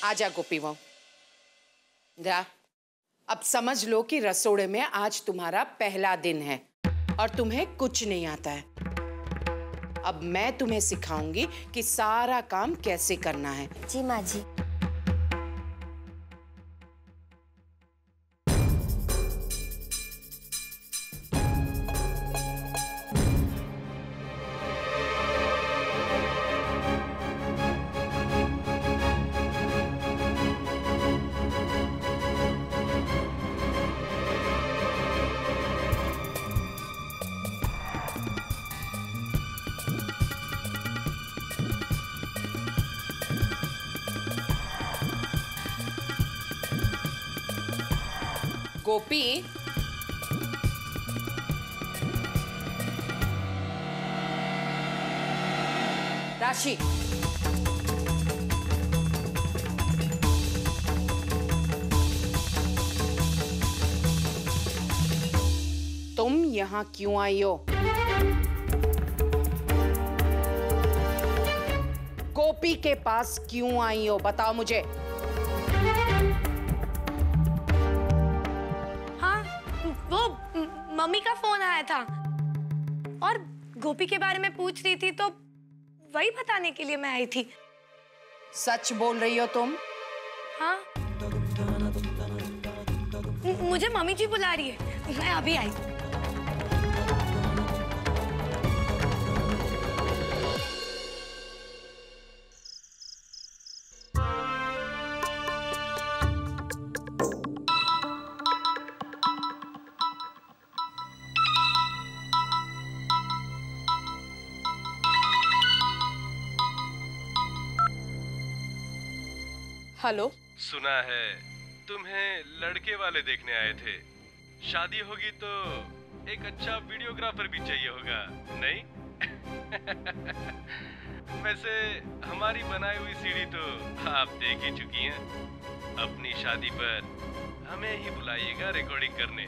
आजा गोपी बहू, जा। अब समझ लो कि रसोड़े में आज तुम्हारा पहला दिन है और तुम्हें कुछ नहीं आता है। अब मैं तुम्हें सिखाऊंगी कि सारा काम कैसे करना है। जी माँ जी। गोपी, राशि, तुम यहां क्यों आई हो? गोपी के पास क्यों आई हो, बताओ मुझे। मम्मी का फोन आया था और गोपी के बारे में पूछ रही थी, तो वही बताने के लिए मैं आई थी। सच बोल रही हो तुम? हाँ, मुझे मम्मी जी बुला रही है, मैं अभी आई। हेलो। सुना है तुम्हें लड़के वाले देखने आए थे। शादी होगी तो एक अच्छा वीडियोग्राफर भी चाहिए होगा, नहीं? वैसे हमारी बनाई हुई सीढ़ी तो आप देख ही चुकी हैं। अपनी शादी पर हमें ही बुलाइएगा रिकॉर्डिंग करने।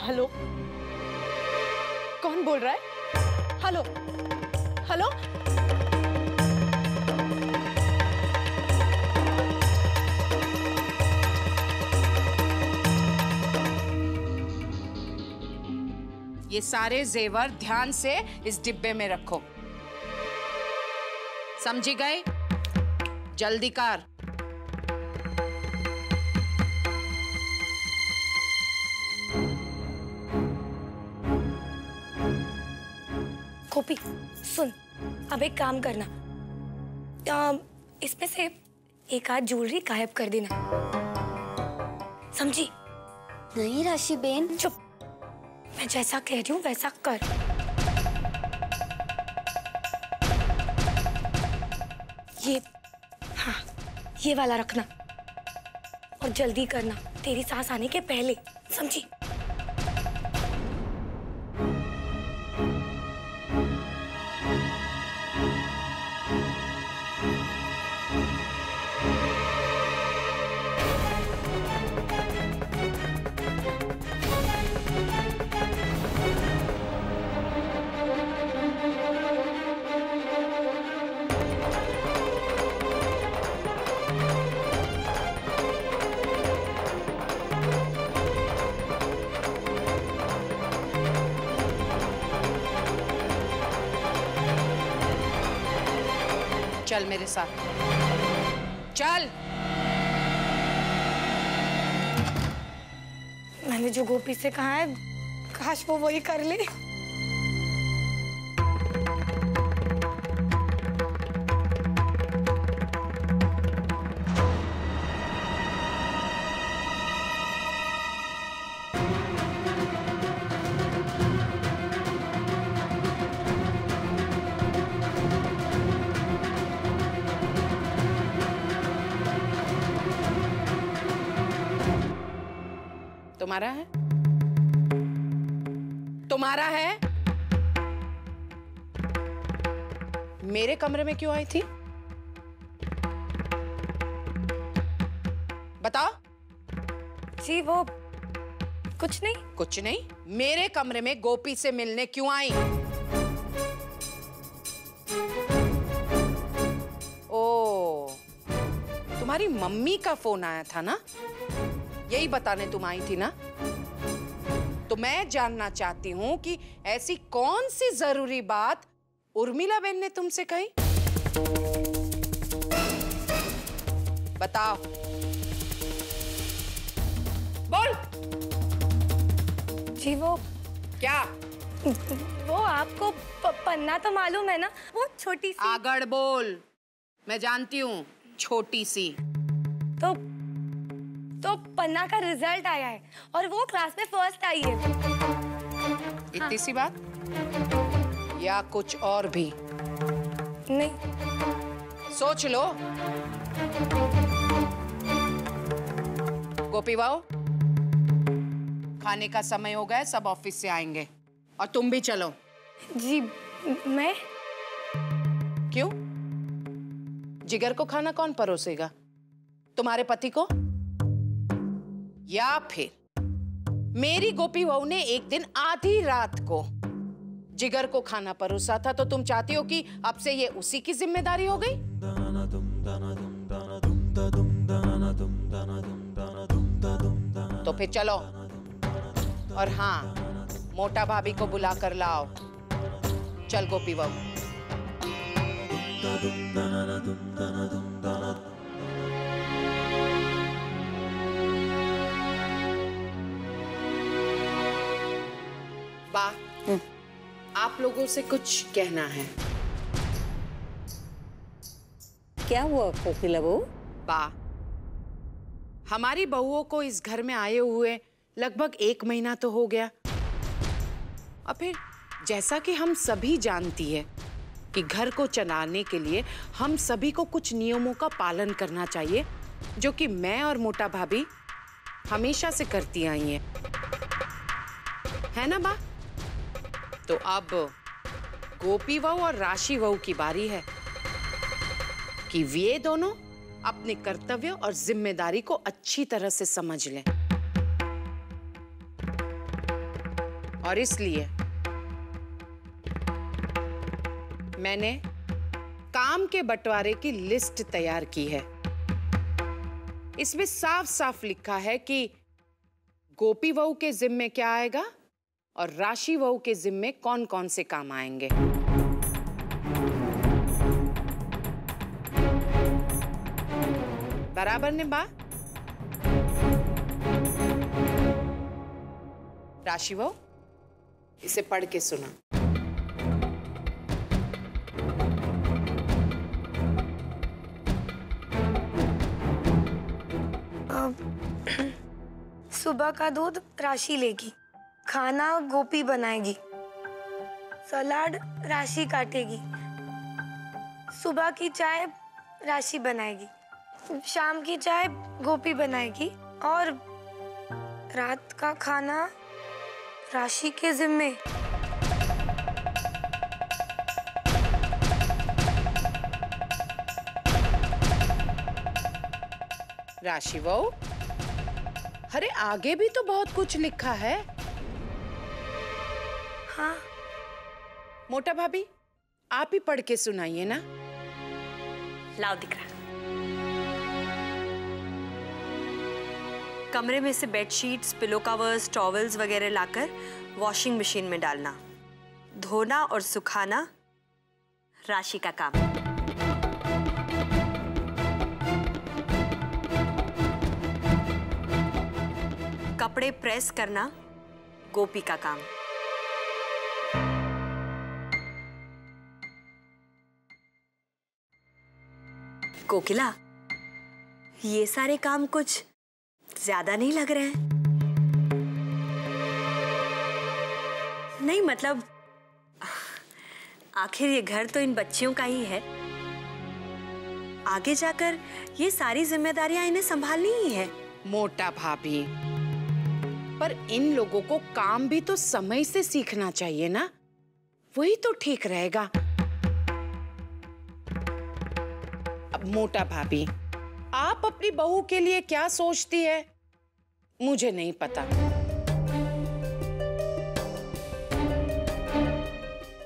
हेलो, कौन बोल रहा है? Hello hello. ये सारे जेवर ध्यान से इस डिब्बे में रखो, समझी गए? जल्दी कर। गोपी सुन, अब एक काम करना, इसमें से एक आध ज्वेलरी गायब कर देना, समझी? नहीं राशि बेन। चुप, मैं जैसा कह रही हूँ वैसा कर। ये, हाँ, ये वाला रखना और जल्दी करना, तेरी सास आने के पहले, समझी? चल मेरे साथ, चल। मैंने जो गोपी से कहा है, काश वो वही कर ले। तुम्हारा है? तुम्हारा है? मेरे कमरे में क्यों आई थी? बताओ। जी वो कुछ नहीं। कुछ नहीं? मेरे कमरे में गोपी से मिलने क्यों आई? ओ, तुम्हारी मम्मी का फोन आया था ना, यही बताने तुम आई थी ना? तो मैं जानना चाहती हूँ कि ऐसी कौन सी जरूरी बात उर्मिला बहन ने तुमसे कही? बताओ, बोल। जी वो क्या? वो आपको पन्ना तो मालूम है ना, वो छोटी सी। आगड़ बोल, मैं जानती हूँ, छोटी सी। तो पन्ना का रिजल्ट आया है और वो क्लास में फर्स्ट आई है। इतनी सी बात या कुछ और भी? नहीं। सोच लो। गोपी बहू, खाने का समय हो गया, सब ऑफिस से आएंगे और तुम भी चलो। जी मैं? क्यों? जिगर को खाना कौन परोसेगा? तुम्हारे पति को? या फिर मेरी गोपी बहू ने एक दिन आधी रात को जिगर को खाना परोसा था, तो तुम चाहती हो कि अब से ये उसी की जिम्मेदारी हो गई? तो फिर चलो, और हाँ, मोटा भाभी को बुला कर लाओ। चल गोपी बहू। बा, आप लोगों से कुछ कहना है। क्या हुआ कोकिला बहू? बा, हमारी बहुओं को इस घर में आए हुए लगभग 1 महीना तो हो गया, और फिर जैसा कि हम सभी जानती है कि घर को चलाने के लिए हम सभी को कुछ नियमों का पालन करना चाहिए, जो कि मैं और मोटा भाभी हमेशा से करती आई है ना बा? तो अब गोपी बहू और राशि बहू की बारी है कि वे दोनों अपने कर्तव्य और जिम्मेदारी को अच्छी तरह से समझ लें। और इसलिए मैंने काम के बंटवारे की लिस्ट तैयार की है। इसमें साफ साफ लिखा है कि गोपी बहू के जिम्मे क्या आएगा और राशि बहू के जिम्मे कौन कौन से काम आएंगे। बराबर ने बा? राशि बहू, इसे पढ़ के सुना। सुबह का दूध राशि लेगी, खाना गोपी बनाएगी, सलाद राशि काटेगी, सुबह की चाय राशि बनाएगी, शाम की चाय गोपी बनाएगी और रात का खाना राशि के जिम्मे। राशि बहू, अरे आगे भी तो बहुत कुछ लिखा है। हाँ। मोटा भाभी, आप ही पढ़ के सुनाइए ना। लाओ दिख रहा। कमरे में से बेडशीट्स, पिलो कवर्स, टॉवल्स वगैरह लाकर वॉशिंग मशीन में डालना, धोना और सुखाना राशि का काम। कपड़े प्रेस करना गोपी का काम। कोकिला, ये सारे काम कुछ ज्यादा नहीं लग रहे हैं? नहीं मतलब आखिर ये घर तो इन बच्चियों का ही है, आगे जाकर ये सारी जिम्मेदारियां इन्हें संभालनी ही है। मोटा भाभी, पर इन लोगों को काम भी तो समय से सीखना चाहिए ना, वही तो ठीक रहेगा। अब मोटा भाभी, आप अपनी बहू के लिए क्या सोचती है मुझे नहीं पता,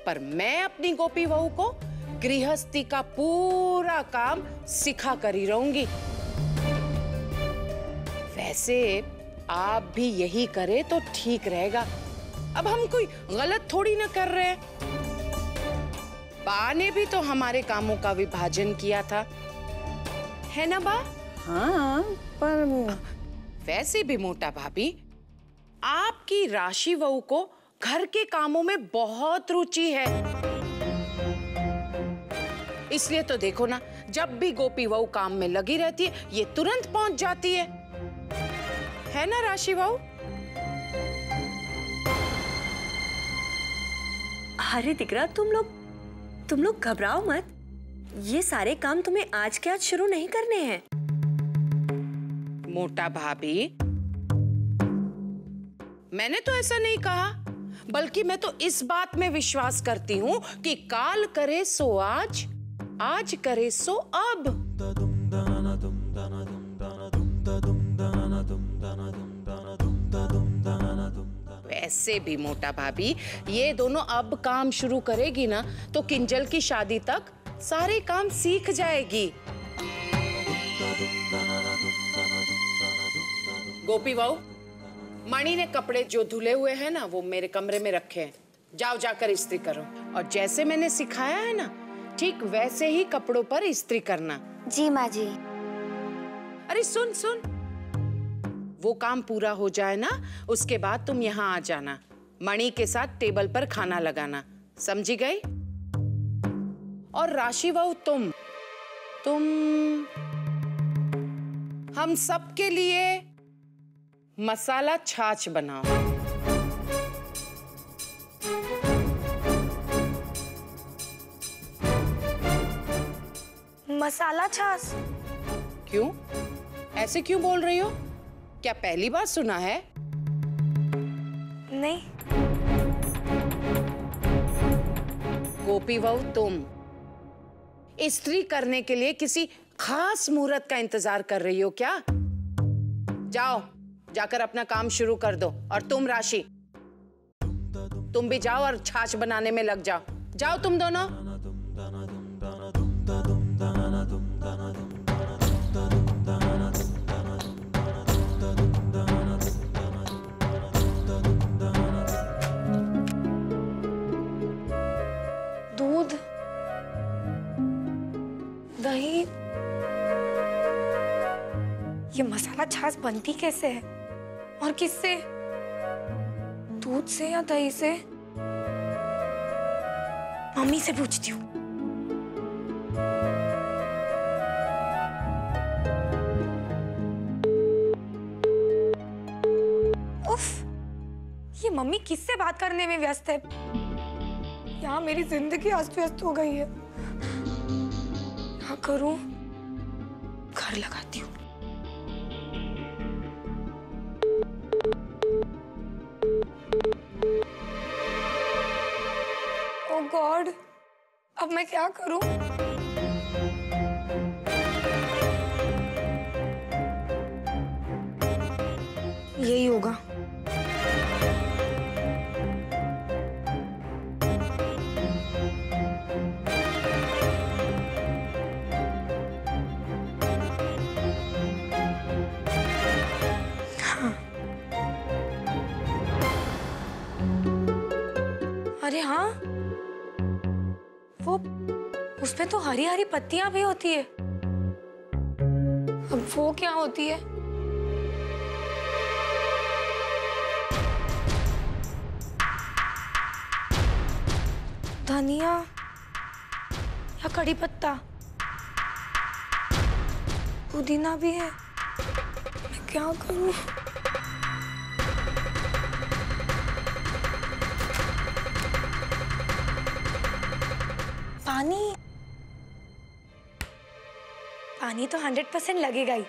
पर मैं अपनी गोपी बहू को गृहस्थी का पूरा काम सिखा कर ही रहूंगी। वैसे आप भी यही करें तो ठीक रहेगा। अब हम कोई गलत थोड़ी ना कर रहे हैं। बा ने भी तो हमारे कामों का विभाजन किया था, है ना बा? हाँ, पर वैसे भी मोटा भाभी, आपकी राशि बहू को घर के कामों में बहुत रुचि है। इसलिए तो देखो ना, जब भी गोपी बहू काम में लगी रहती है, ये तुरंत पहुंच जाती है ना राशि बहू? अरे दिकरा, तुम लोग घबराओ मत। ये सारे काम तुम्हें आज के आज शुरू नहीं करने हैं। मोटा भाभी, मैंने तो ऐसा नहीं कहा, बल्कि मैं तो इस बात में विश्वास करती हूँ कि काल करे सो आज, आज करे सो अब। वैसे भी मोटा भाभी, ये दोनों अब काम शुरू करेगी ना, तो किंजल की शादी तक सारे काम सीख जाएगी। गोपी बहू, मणि ने कपड़े जो धुले हुए हैं ना, वो मेरे कमरे में रखे हैं। जाओ जाकर इस्त्री करो, और जैसे मैंने सिखाया है ना, ठीक वैसे ही कपड़ों पर इस्त्री करना। जी माँ जी। अरे सुन सुन, वो काम पूरा हो जाए ना, उसके बाद तुम यहाँ आ जाना। मणि के साथ टेबल पर खाना लगाना, समझी गई? और राशि बहू, तुम हम सब के लिए मसाला छाछ बनाओ। मसाला छाछ? क्यों? ऐसे क्यों बोल रही हो? क्या पहली बार सुना है? नहीं। गोपी बहू, तुम इस्त्री करने के लिए किसी खास मुहूर्त का इंतजार कर रही हो क्या? जाओ, जाकर अपना काम शुरू कर दो। और तुम राशि, तुम भी जाओ और छाछ बनाने में लग जाओ। जाओ तुम दोनों। दूध, दही, ये मसाला छाछ बनती कैसे है और किससे? दूध से या दही से? मम्मी से पूछती हूँ। उफ, ये मम्मी किससे बात करने में व्यस्त है? यहाँ मेरी जिंदगी अस्त व्यस्त हो गई है। क्या करूं? घर लगाती हूँ। ओह गॉड, अब मैं क्या करूं? यही होगा। अरे हाँ, वो उसमें तो हरी हरी पत्तियां भी होती है। अब वो क्या होती है? धनिया या कड़ी पत्ता? पुदीना भी है। मैं क्या करूं? पानी तो 100% लगेगा ही।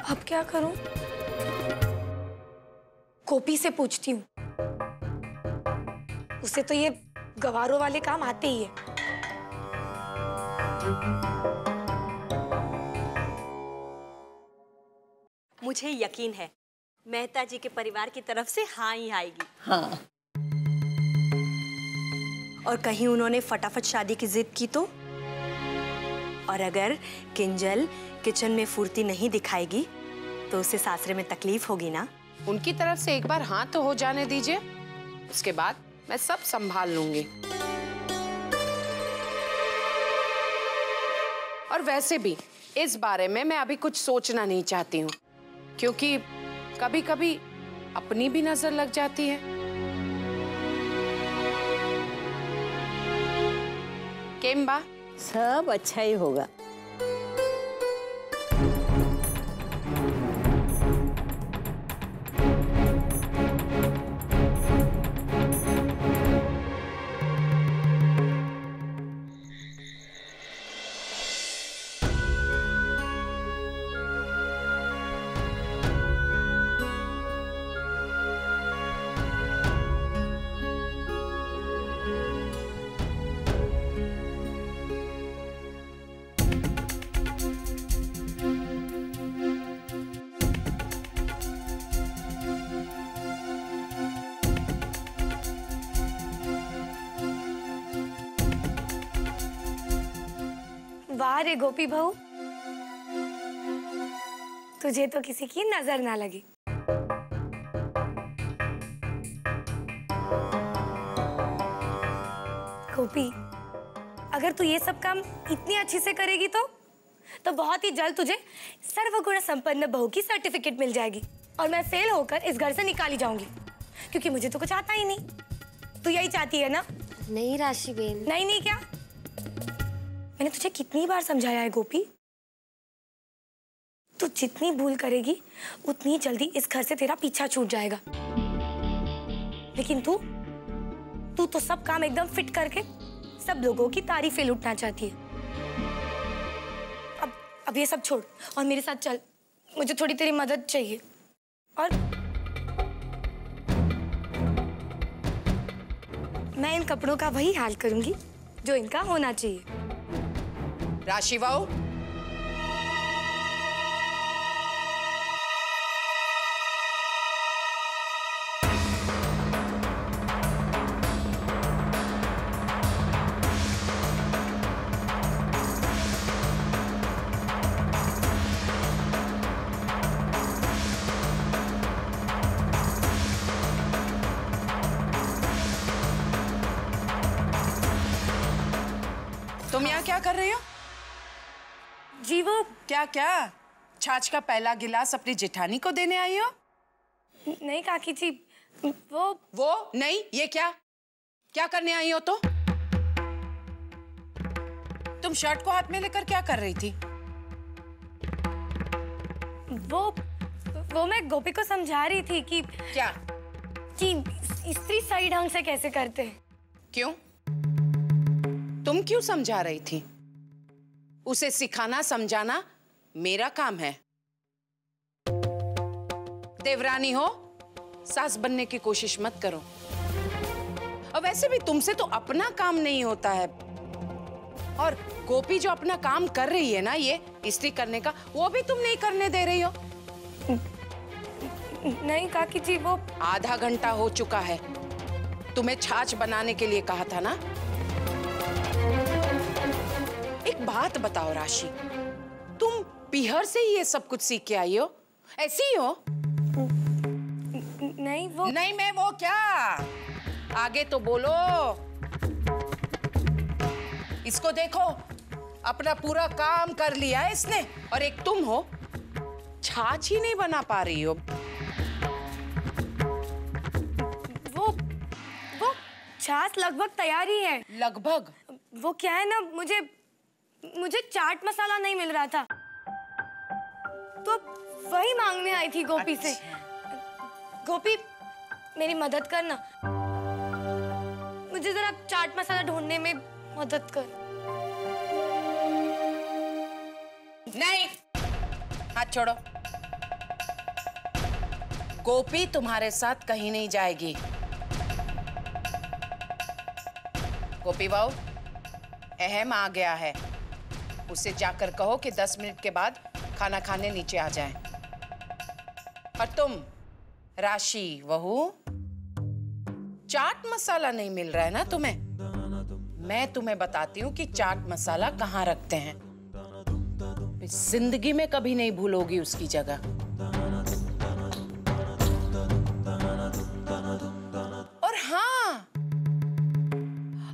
अब क्या करूं? गोपी से पूछती हूँ। उसे तो ये गवारों वाले काम आते ही है। मुझे यकीन है मेहता जी के परिवार की तरफ से हाँ ही आएगी। हाँ। और कहीं उन्होंने फटाफट शादी की जिद की तो? और अगर किंजल किचन में फुर्ती नहीं दिखाएगी तो उसे सासरे में तकलीफ होगी ना? उनकी तरफ से एक बार हाँ तो हो जाने दीजिए, उसके बाद मैं सब संभाल लूंगी। और वैसे भी इस बारे में मैं अभी कुछ सोचना नहीं चाहती हूँ, क्योंकि कभी कभी अपनी भी नजर लग जाती है। केम्बा, सब अच्छा ही होगा। वाह रे गोपी बहू, तुझे तो किसी की नजर ना लगी। गोपी, अगर तू ये सब काम इतनी अच्छी से करेगी तो बहुत ही जल्द तुझे सर्वगुण संपन्न बहू की सर्टिफिकेट मिल जाएगी और मैं फेल होकर इस घर से निकाली जाऊंगी, क्योंकि मुझे तो कुछ आता ही नहीं। तू यही चाहती है ना? नहीं राशि बेन। नहीं नहीं क्या? मैंने तुझे कितनी बार समझाया है गोपी, तू जितनी भूल करेगी उतनी जल्दी इस घर से तेरा पीछा छूट जाएगा। लेकिन तू तो सब काम एकदम फिट करके सब लोगों की तारीफें लूटना चाहती है। अब ये सब छोड़ और मेरे साथ चल, मुझे थोड़ी तेरी मदद चाहिए। और मैं इन कपड़ों का वही हाल करूंगी जो इनका होना चाहिए। राशि बहू, तुम यहाँ क्या कर रही हो? जी वो क्या छाछ का पहला गिलास अपनी जेठानी को देने आई हो? नहीं काकी जी, वो नहीं, ये क्या करने आई हो? तो तुम शर्ट को हाथ में लेकर क्या कर रही थी? वो मैं गोपी को समझा रही थी कि क्या? कि स्त्री सही ढंग से कैसे करते हैं। क्यों? तुम क्यों समझा रही थी? उसे सिखाना समझाना मेरा काम है। देवरानी हो, सास बनने की कोशिश मत करो। और वैसे भी तुमसे तो अपना काम नहीं होता है। और गोपी जो अपना काम कर रही है ना, ये इस्त्री करने का, वो भी तुम नहीं करने दे रही हो। नहीं काकी जी, वो आधा घंटा हो चुका है। तुम्हें छाछ बनाने के लिए कहा था ना। एक बात बताओ राशि, तुम पीहर से ही ये सब कुछ सीख के आई हो? ऐसी ही हो? नहीं वो नहीं, मैं वो क्या? आगे तो बोलो। इसको देखो, अपना पूरा काम कर लिया है इसने, और एक तुम हो, छाछ ही नहीं बना पा रही हो। वो छाछ लगभग तैयार ही है। लगभग? वो क्या है ना, मुझे चाट मसाला नहीं मिल रहा था, तो वही मांगने आई थी गोपी से। गोपी, मेरी मदद करना, मुझे जरा चाट मसाला ढूंढने में मदद कर। नहीं, हाथ छोड़ो। गोपी तुम्हारे साथ कहीं नहीं जाएगी। गोपी बहू, अहम आ गया है, उसे जाकर कहो कि 10 मिनट के बाद खाना खाने नीचे आ जाए। और तुम राशि बहू, चाट मसाला नहीं मिल रहा है ना तुम्हें? मैं तुम्हें बताती हूँ कि चाट मसाला कहाँ रखते हैं। जिंदगी में कभी नहीं भूलोगी उसकी जगह। और हाँ,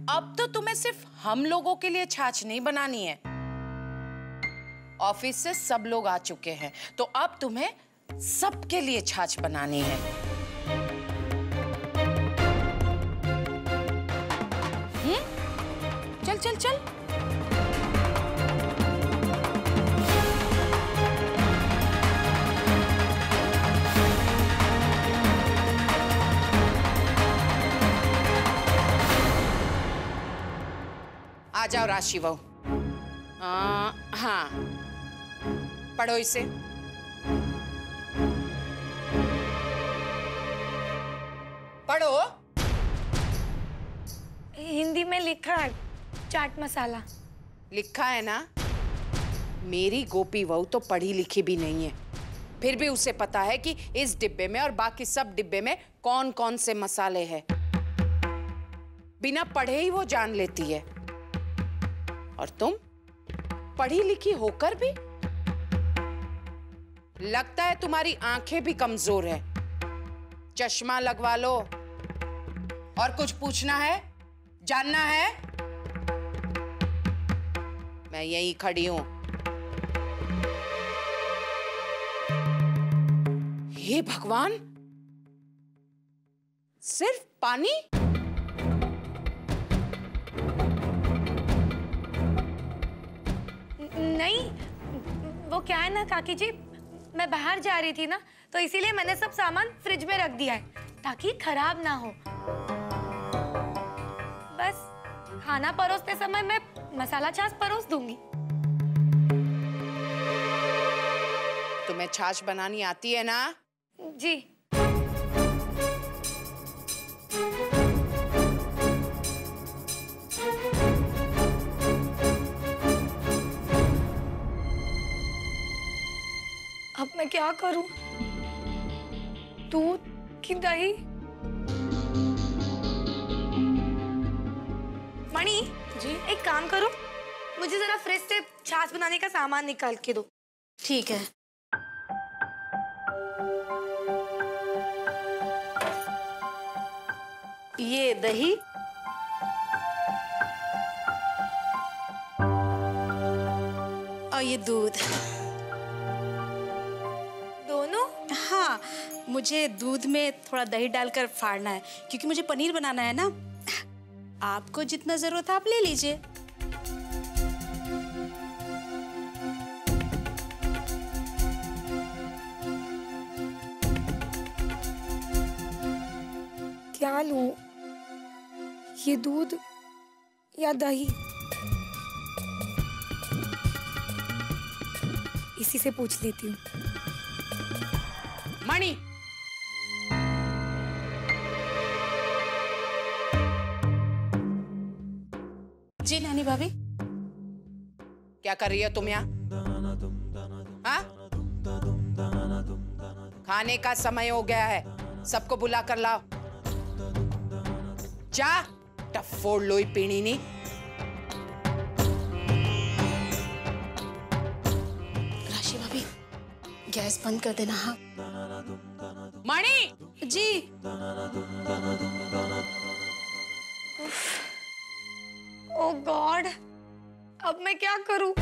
अब तो तुम्हें सिर्फ हम लोगों के लिए छाछ नहीं बनानी है। ऑफिस से सब लोग आ चुके हैं, तो अब तुम्हें सबके लिए छाछ बनानी है। चल चल चल। आ जाओ राशि बहू। हाँ, पढ़ो इसे। पढ़ो। हिंदी में लिखा है चाट मसाला। लिखा है ना? मेरी गोपी बहू तो पढ़ी लिखी भी नहीं है, फिर भी उसे पता है कि इस डिब्बे में और बाकी सब डिब्बे में कौन कौन से मसाले हैं। बिना पढ़े ही वो जान लेती है। और तुम पढ़ी लिखी होकर भी? लगता है तुम्हारी आंखें भी कमजोर है। चश्मा लगवा लो। और कुछ पूछना है, जानना है? मैं यहीं खड़ी हूं। हे भगवान, सिर्फ पानी? नहीं, वो क्या है ना काकी जी, मैं बाहर जा रही थी ना, तो इसीलिए मैंने सब सामान फ्रिज में रख दिया है ताकि खराब ना हो। बस खाना परोसते समय मैं मसाला छाछ परोस दूंगी। तुम्हें छाछ बनानी आती है ना? जी। अब मैं क्या करूं? दूध की दही? मणि जी, एक काम करो, मुझे जरा फ्रिज से छाछ बनाने का सामान निकाल के दो। ठीक है। ये दही और ये दूध। दोनों? हाँ, मुझे दूध में थोड़ा दही डालकर फाड़ना है क्योंकि मुझे पनीर बनाना है ना। आपको जितना जरूरत है आप ले लीजिए। क्या लूं? ये दूध या दही? इसी से पूछ लेती हूँ। मणि, जी नानी भाभी। क्या कर रही हो तुम यहाँ? हाँ? खाने का समय हो गया है, सबको बुला कर लाओ। जा, टफोड़ लोई पीनी नहीं। राशि भाभी, गैस बंद कर देना। हाँ मणि जी। ओह गॉड, अब मैं क्या करूं?